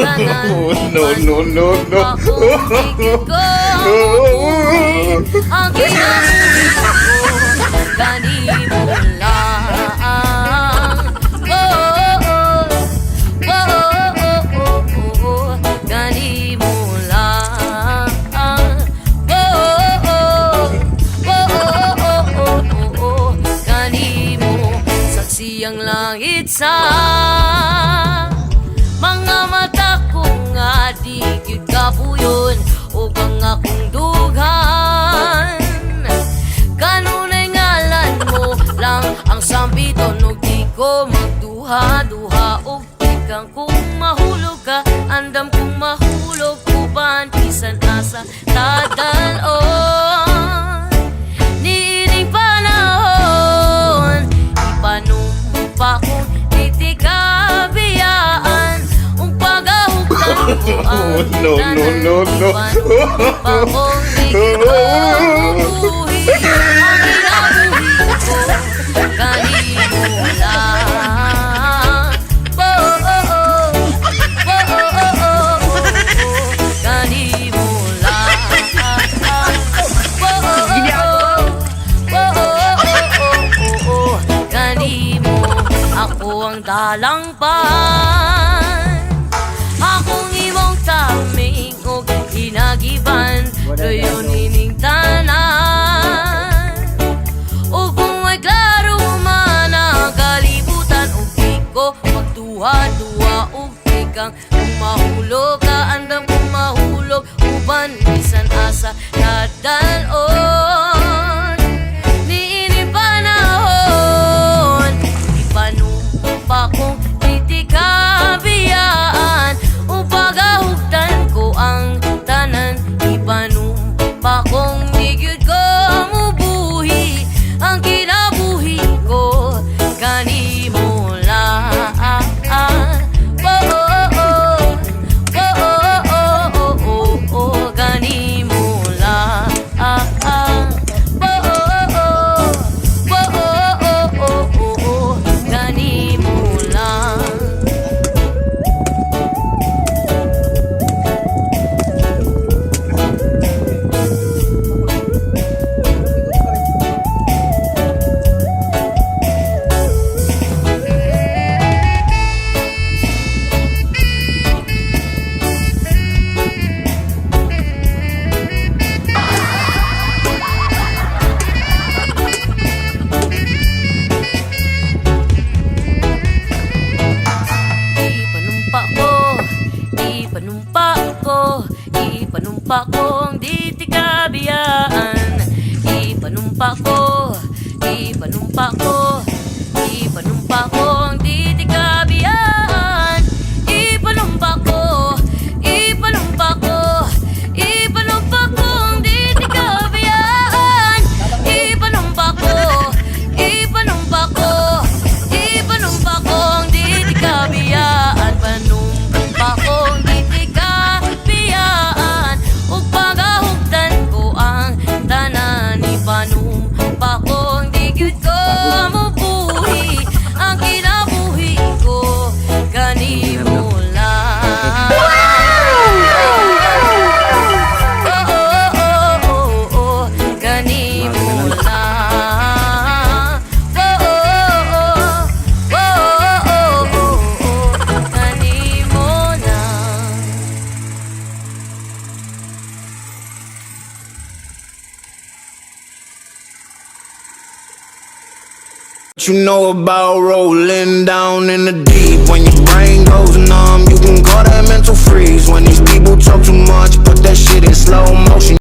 No, no, no, no. Ang kinabuhi ko, gani mo lang. Oh, oh, oh. Oh, oh, oh, oh. Gani mo lang. Oh, oh, oh. Oh, oh, oh, oh. Gani mo. Saksi ang langit sa mga mata ko nga di gyud kapuyon ug ang akong dughan. Kanunay ngalan mo lang ang sambiton ug di ko magduha-duha ug ikang kung mahulog ka andam kung mahulog uban bisan asa tadalon. Niining panahon ipanumpa kong titikabiyaan ung pagahugtan ko ang No, no, no, no. pakong buhi ang kinabuhi ko kanino lang. Oh, oh, oh. Oh, oh, oh, oh. Kanino lang. Oh, oh, oh. Oh, oh, oh, oh. Kanino ako ang dalangpan, akong imong taming og hinagiban dayon ining tanan. Ug kung may klaro man ang kalibutan ug di ko magduha-duha ug ikang kung mahulog ka andam kung mahulog uban bisan asa nadalon. Niini panahon ipanumpa kong titikabiyaan ung pagahugtan ko ang tanan. Ipanumpa kong di gyud ko mubuhi ang kinabuhi ko kanimo lang. Oh, oh, oh. Oh, oh, oh, oh, oh, oh. Kanimo lang. Oh, oh, oh. Oh, oh, oh, oh, oh. Kanimo lang. Ipanumpa kong di tikabiyaan. Ipanumpa kong di tikabiyaan. Ipanumpa kong di tikabiyaan. Ipanumpa kong di tikabiyaan. Panumpa kong di tikabiyaan ug pagahugtan ko ang tanan. Ipanumpa kong di gyud ko mubuhi ang kinabuhi ko kanimo lang. Oh, oh, oh, oh, oh. Kanimo lang. Oh, oh, oh. Oh, oh, oh, oh. Kanimo lang. You know about rolling down in the deep. When your brain goes numb, you can call that